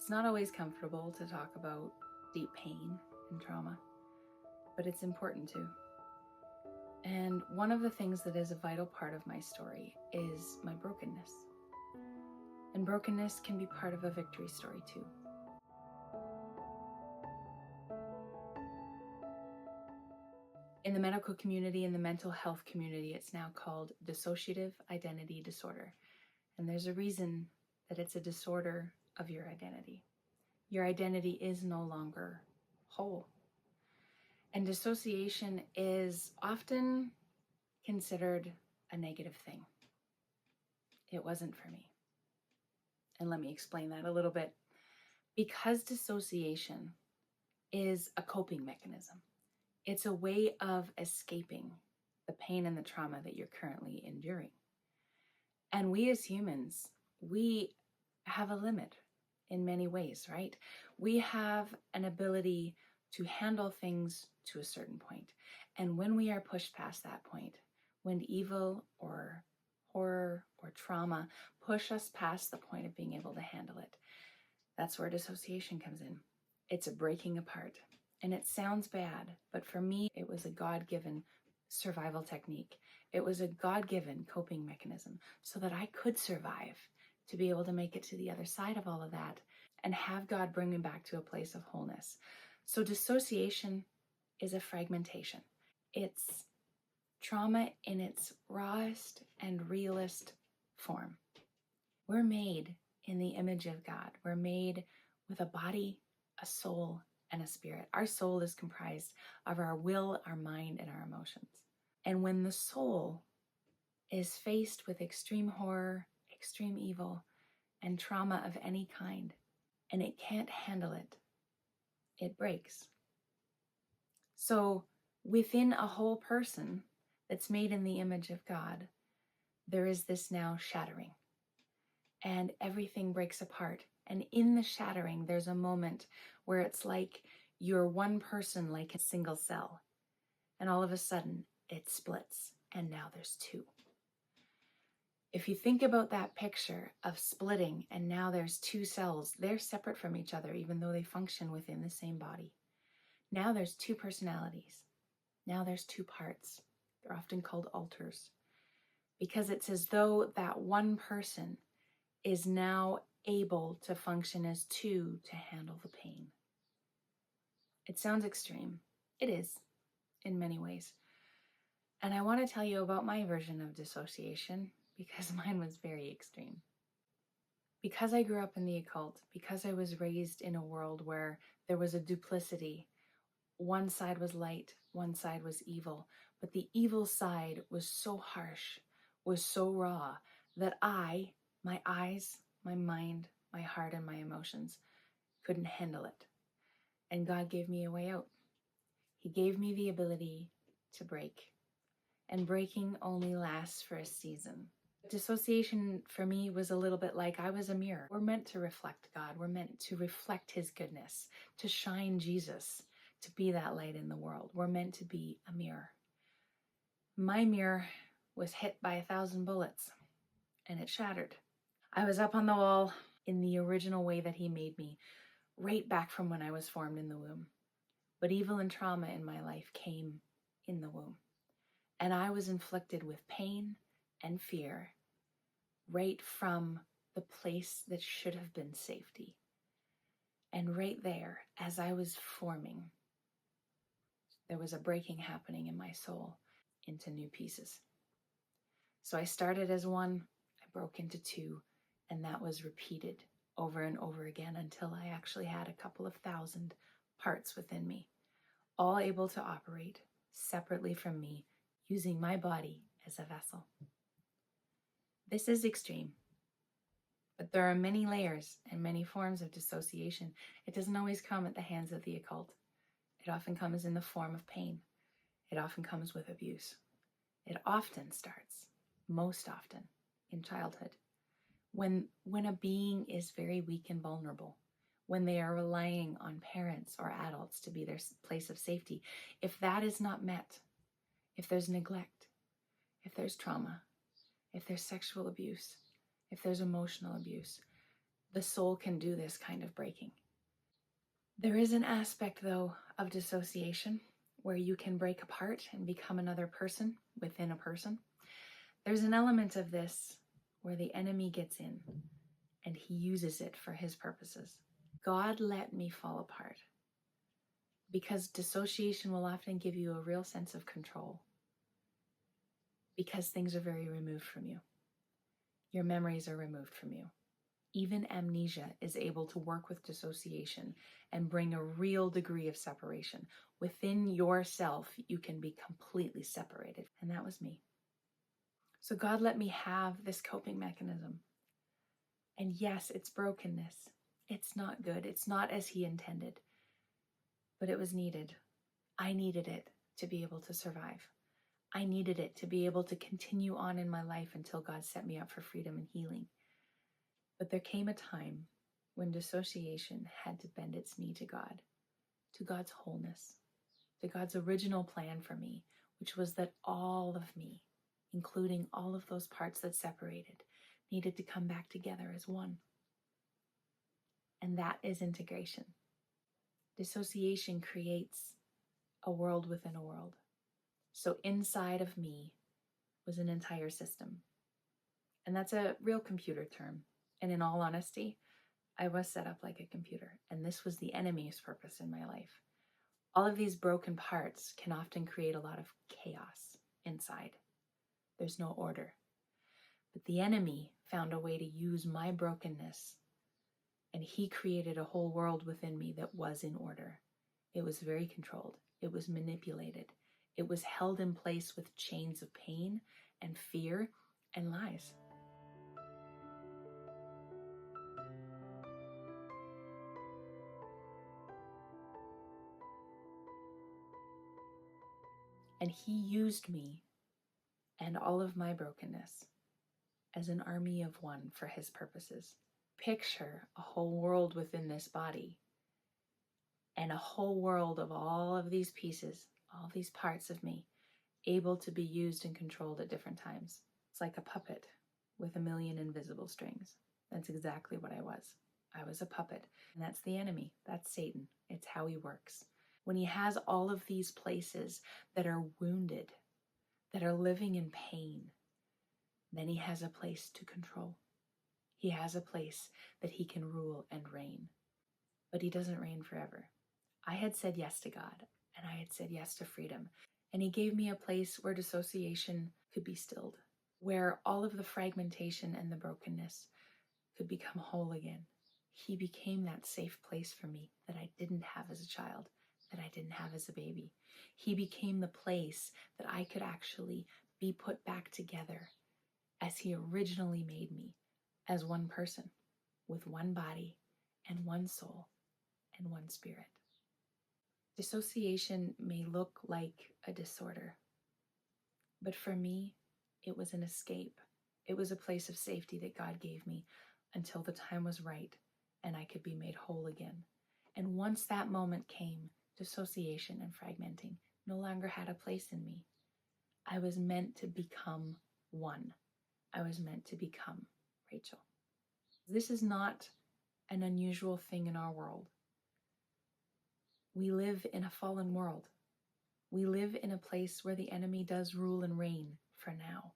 It's not always comfortable to talk about deep pain and trauma, but it's important to. And one of the things that is a vital part of my story is my brokenness. And brokenness can be part of a victory story too. In the medical community, in the mental health community, it's now called dissociative identity disorder. And there's a reason that it's a disorder of your identity. Your identity is no longer whole. And dissociation is often considered a negative thing. It wasn't for me. And let me explain that a little bit. Because dissociation is a coping mechanism. It's a way of escaping the pain and the trauma that you're currently enduring. And we as humans, we have a limit in many ways, right? We have an ability to handle things to a certain point. And when we are pushed past that point, when evil or horror or trauma push us past the point of being able to handle it, that's where dissociation comes in. It's a breaking apart. And it sounds bad, but for me, it was a God-given survival technique. It was a God-given coping mechanism so that I could survive, to be able to make it to the other side of all of that and have God bring me back to a place of wholeness. So dissociation is a fragmentation. It's trauma in its rawest and realest form. We're made in the image of God. We're made with a body, a soul, and a spirit. Our soul is comprised of our will, our mind, and our emotions. And when the soul is faced with extreme horror, extreme evil, and trauma of any kind, and it can't handle it, it breaks. So within a whole person that's made in the image of God, there is this now shattering. And everything breaks apart. And in the shattering, there's a moment where it's like you're one person, like a single cell. And all of a sudden, it splits. And now there's two. If you think about that picture of splitting, and now there's two cells, they're separate from each other, even though they function within the same body. Now there's two personalities. Now there's two parts. They're often called alters. Because it's as though that one person is now able to function as two to handle the pain. It sounds extreme. It is, in many ways. And I want to tell you about my version of dissociation, because mine was very extreme. Because I grew up in the occult, because I was raised in a world where there was a duplicity, one side was light, one side was evil, but the evil side was so harsh, was so raw, that my eyes, my mind, my heart, and my emotions couldn't handle it. And God gave me a way out. He gave me the ability to break. And breaking only lasts for a season. Dissociation for me was a little bit like I was a mirror. We're meant to reflect God. We're meant to reflect His goodness, to shine Jesus, to be that light in the world. We're meant to be a mirror. My mirror was hit by 1,000 bullets, and it shattered. I was up on the wall in the original way that He made me, right back from when I was formed in the womb. But evil and trauma in my life came in the womb. And I was inflicted with pain and fear right from the place that should have been safety. And right there, as I was forming, there was a breaking happening in my soul into new pieces. So I started as one, I broke into two, and that was repeated over and over again until I actually had a couple of thousand parts within me, all able to operate separately from me, using my body as a vessel. This is extreme, but there are many layers and many forms of dissociation. It doesn't always come at the hands of the occult. It often comes in the form of pain. It often comes with abuse. It often starts, most often, in childhood, when a being is very weak and vulnerable, when they are relying on parents or adults to be their place of safety. If that is not met, if there's neglect, if there's trauma, if there's sexual abuse, if there's emotional abuse, the soul can do this kind of breaking. There is an aspect, though, of dissociation where you can break apart and become another person within a person. There's an element of this where the enemy gets in and he uses it for his purposes. God let me fall apart because dissociation will often give you a real sense of control because things are very removed from you. Your memories are removed from you. Even amnesia is able to work with dissociation and bring a real degree of separation. Within yourself, you can be completely separated. And that was me. So God let me have this coping mechanism. And yes, it's brokenness. It's not good. It's not as He intended. But it was needed. I needed it to be able to survive. I needed it to be able to continue on in my life until God set me up for freedom and healing. But there came a time when dissociation had to bend its knee to God, to God's wholeness, to God's original plan for me, which was that all of me, including all of those parts that separated, needed to come back together as one. And that is integration. Dissociation creates a world within a world. So inside of me was an entire system. And that's a real computer term. And in all honesty, I was set up like a computer, and this was the enemy's purpose in my life. All of these broken parts can often create a lot of chaos inside. There's no order. But the enemy found a way to use my brokenness, and he created a whole world within me that was in order. It was very controlled. It was manipulated. It was held in place with chains of pain and fear and lies. And he used me and all of my brokenness as an army of one for his purposes. Picture a whole world within this body and a whole world of all of these pieces, all these parts of me, able to be used and controlled at different times. It's like a puppet with a million invisible strings. That's exactly what I was. I was a puppet, and that's the enemy. That's Satan. It's how he works. When he has all of these places that are wounded, that are living in pain, then he has a place to control. He has a place that he can rule and reign. But he doesn't reign forever. I had said yes to God, and I had said yes to freedom. And he gave me a place where dissociation could be stilled, where all of the fragmentation and the brokenness could become whole again. He became that safe place for me that I didn't have as a child, that I didn't have as a baby. He became the place that I could actually be put back together as he originally made me, as one person, with one body and one soul and one spirit. Dissociation may look like a disorder, but for me, it was an escape. It was a place of safety that God gave me until the time was right and I could be made whole again. And once that moment came, dissociation and fragmenting no longer had a place in me. I was meant to become one. I was meant to become Rachel. This is not an unusual thing in our world. We live in a fallen world. We live in a place where the enemy does rule and reign for now.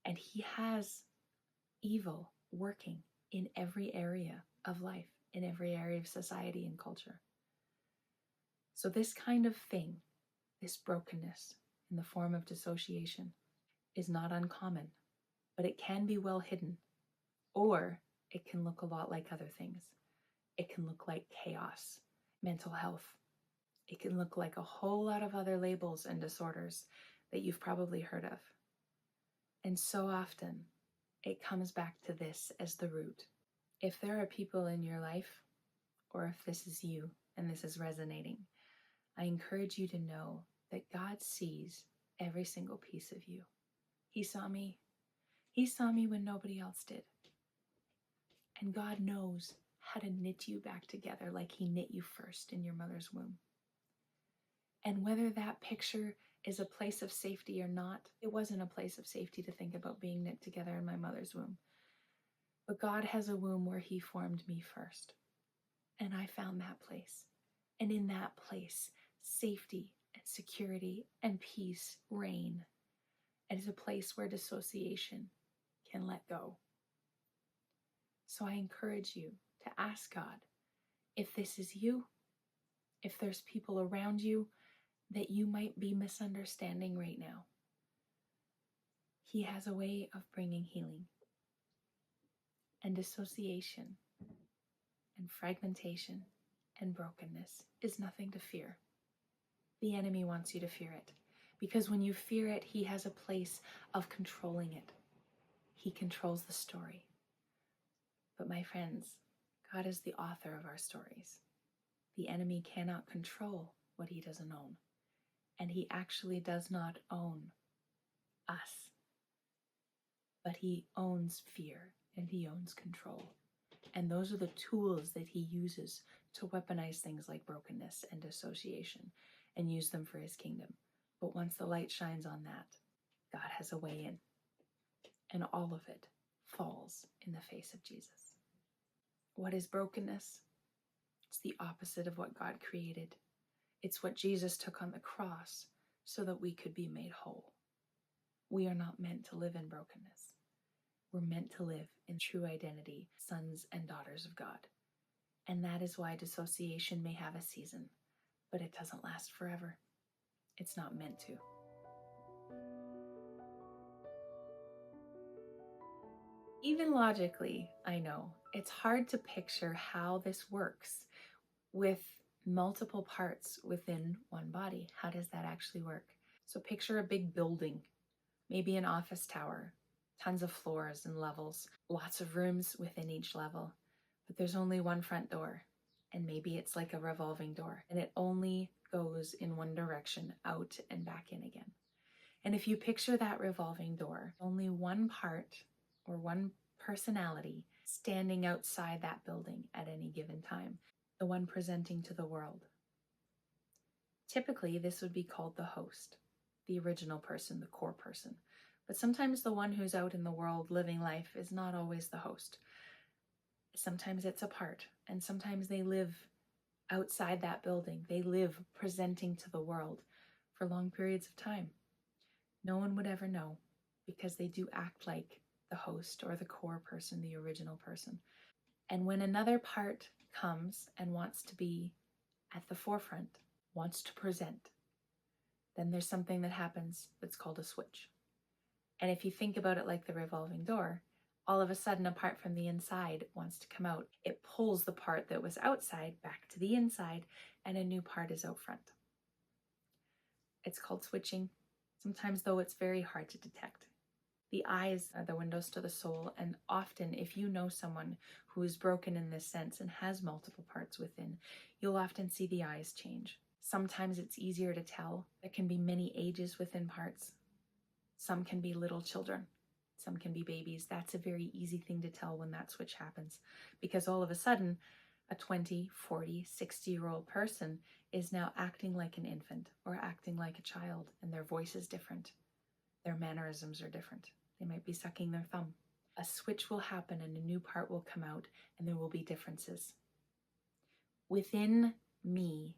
And he has evil working in every area of life, in every area of society and culture. So this kind of thing, this brokenness in the form of dissociation, is not uncommon, but it can be well hidden, or it can look a lot like other things. It can look like chaos, mental health. It can look like a whole lot of other labels and disorders that you've probably heard of. And so often, it comes back to this as the root. If there are people in your life, or if this is you and this is resonating, I encourage you to know that God sees every single piece of you. He saw me. He saw me when nobody else did. And God knows how to knit you back together like he knit you first in your mother's womb. And whether that picture is a place of safety or not, it wasn't a place of safety to think about being knit together in my mother's womb. But God has a womb where He formed me first. And I found that place. And in that place, safety and security and peace reign. It is a place where dissociation can let go. So I encourage you to ask God if this is you, if there's people around you that you might be misunderstanding right now. He has a way of bringing healing. And dissociation and fragmentation and brokenness is nothing to fear. The enemy wants you to fear it, because when you fear it, he has a place of controlling it. He controls the story. But my friends, God is the author of our stories. The enemy cannot control what he doesn't own. And he actually does not own us. But he owns fear and he owns control. And those are the tools that he uses to weaponize things like brokenness and dissociation and use them for his kingdom. But once the light shines on that, God has a way in. And all of it falls in the face of Jesus. What is brokenness? It's the opposite of what God created. It's what Jesus took on the cross so that we could be made whole. We are not meant to live in brokenness. We're meant to live in true identity, sons and daughters of God. And that is why dissociation may have a season, but it doesn't last forever. It's not meant to. Even logically, I know, it's hard to picture how this works with multiple parts within one body. How does that actually work? So picture a big building, maybe an office tower, tons of floors and levels, lots of rooms within each level, but there's only one front door, and maybe it's like a revolving door, and it only goes in one direction, out and back in again. And if you picture that revolving door, only one part or one personality standing outside that building at any given time, the one presenting to the world. Typically, this would be called the host, the original person, the core person. But sometimes the one who's out in the world living life is not always the host. Sometimes it's a part, and sometimes they live outside that building. They live presenting to the world for long periods of time. No one would ever know because they do act like the host or the core person, the original person. And when another part comes and wants to be at the forefront, wants to present, then there's something that happens that's called a switch. And if you think about it like the revolving door, all of a sudden a part from the inside wants to come out. It pulls the part that was outside back to the inside, and a new part is out front. It's called switching. Sometimes, though, it's very hard to detect. The eyes are the windows to the soul, and often if you know someone who is broken in this sense and has multiple parts within, you'll often see the eyes change. Sometimes it's easier to tell. There can be many ages within parts. Some can be little children. Some can be babies. That's a very easy thing to tell when that switch happens, because all of a sudden, a 20, 40, 60-year-old person is now acting like an infant or acting like a child, and their voice is different. Their mannerisms are different. They might be sucking their thumb. A switch will happen and a new part will come out, and there will be differences. Within me,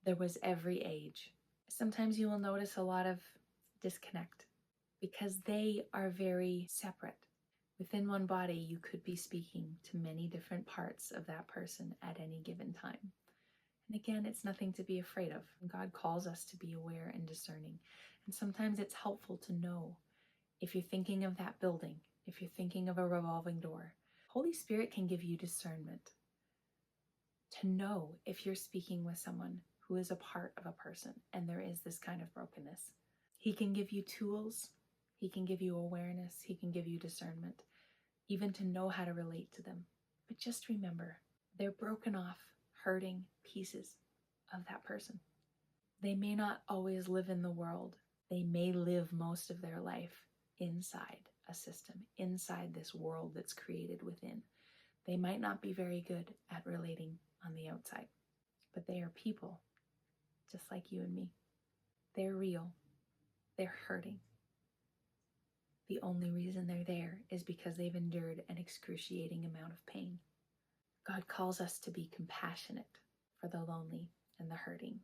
there was every age. Sometimes you will notice a lot of disconnect because they are very separate. Within one body, you could be speaking to many different parts of that person at any given time. And again, it's nothing to be afraid of. God calls us to be aware and discerning. And sometimes it's helpful to know if you're thinking of that building, if you're thinking of a revolving door. Holy Spirit can give you discernment to know if you're speaking with someone who is a part of a person and there is this kind of brokenness. He can give you tools. He can give you awareness. He can give you discernment, even to know how to relate to them. But just remember, they're broken off, hurting pieces of that person. They may not always live in the world. They may live most of their life inside a system, inside this world that's created within. They might not be very good at relating on the outside, but they are people just like you and me. They're real. They're hurting. The only reason they're there is because they've endured an excruciating amount of pain. God calls us to be compassionate for the lonely and the hurting.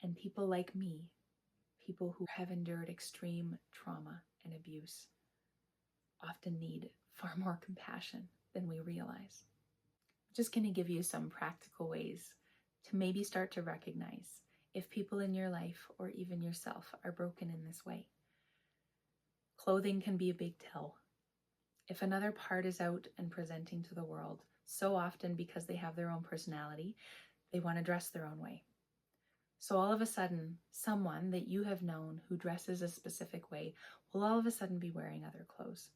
And people like me, people who have endured extreme trauma and abuse, often need far more compassion than we realize. I'm just going to give you some practical ways to maybe start to recognize if people in your life or even yourself are broken in this way. Clothing can be a big tell. If another part is out and presenting to the world, so often because they have their own personality, they want to dress their own way. So all of a sudden, someone that you have known who dresses a specific way will all of a sudden be wearing other clothes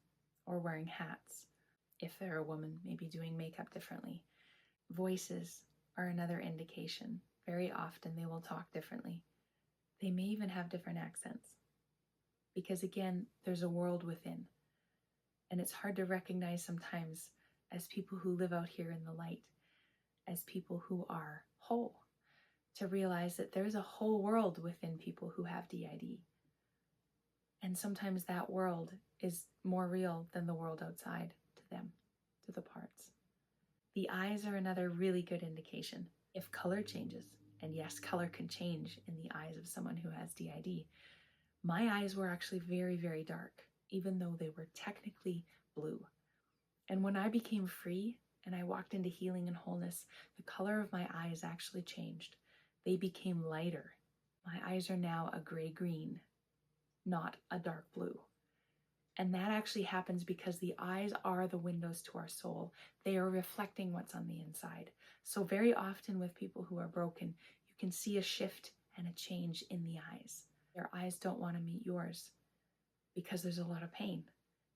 or wearing hats. If they're a woman, maybe doing makeup differently. Voices are another indication. Very often they will talk differently. They may even have different accents. Because again, there's a world within. And it's hard to recognize sometimes as people who live out here in the light, as people who are whole, to realize that there's a whole world within people who have DID. And sometimes that world is more real than the world outside to them, to the parts. The eyes are another really good indication. If color changes, and yes, color can change in the eyes of someone who has DID. My eyes were actually very, very dark, even though they were technically blue. And when I became free and I walked into healing and wholeness, the color of my eyes actually changed. They became lighter. My eyes are now a gray-green, not a dark blue. And that actually happens because the eyes are the windows to our soul. They are reflecting what's on the inside. So very often with people who are broken, you can see a shift and a change in the eyes. Their eyes don't want to meet yours because there's a lot of pain,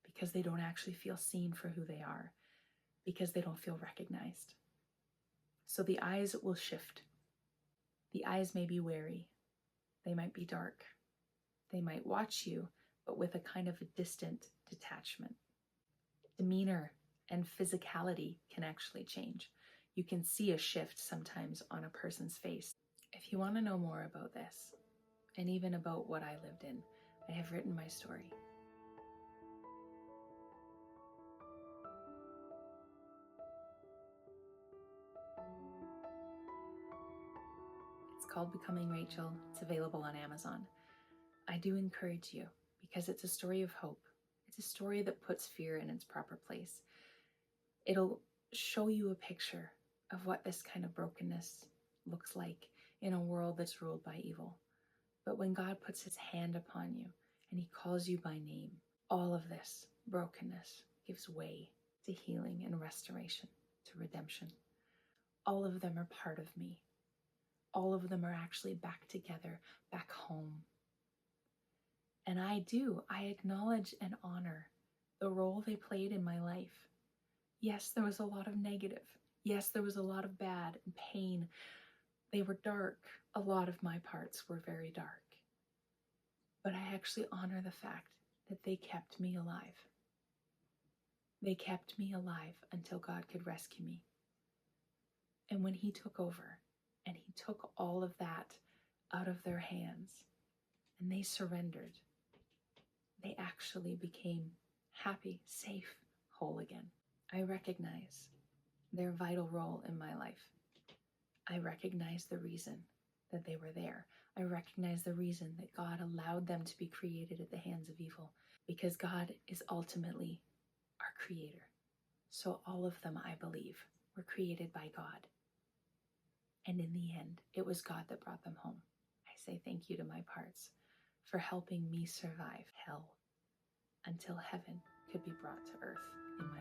because they don't actually feel seen for who they are, because they don't feel recognized. So the eyes will shift. The eyes may be wary. They might be dark. They might watch you, but with a kind of a distant detachment. Demeanor and physicality can actually change. You can see a shift sometimes on a person's face. If you want to know more about this, and even about what I lived in, I have written my story. It's called Becoming Rachel. It's available on Amazon. I do encourage you because it's a story of hope. It's a story that puts fear in its proper place. It'll show you a picture of what this kind of brokenness looks like in a world that's ruled by evil. But when God puts his hand upon you and he calls you by name, all of this brokenness gives way to healing and restoration, to redemption. All of them are part of me. All of them are actually back together, back home. And I acknowledge and honor the role they played in my life. Yes, there was a lot of negative. Yes, there was a lot of bad and pain. They were dark. A lot of my parts were very dark. But I actually honor the fact that they kept me alive. They kept me alive until God could rescue me. And when he took over and he took all of that out of their hands and they surrendered, they actually became happy, safe, whole again. I recognize their vital role in my life. I recognize the reason that they were there. I recognize the reason that God allowed them to be created at the hands of evil, because God is ultimately our creator. So all of them, I believe, were created by God. And in the end, it was God that brought them home. I say thank you to my parts for helping me survive hell until heaven could be brought to earth in my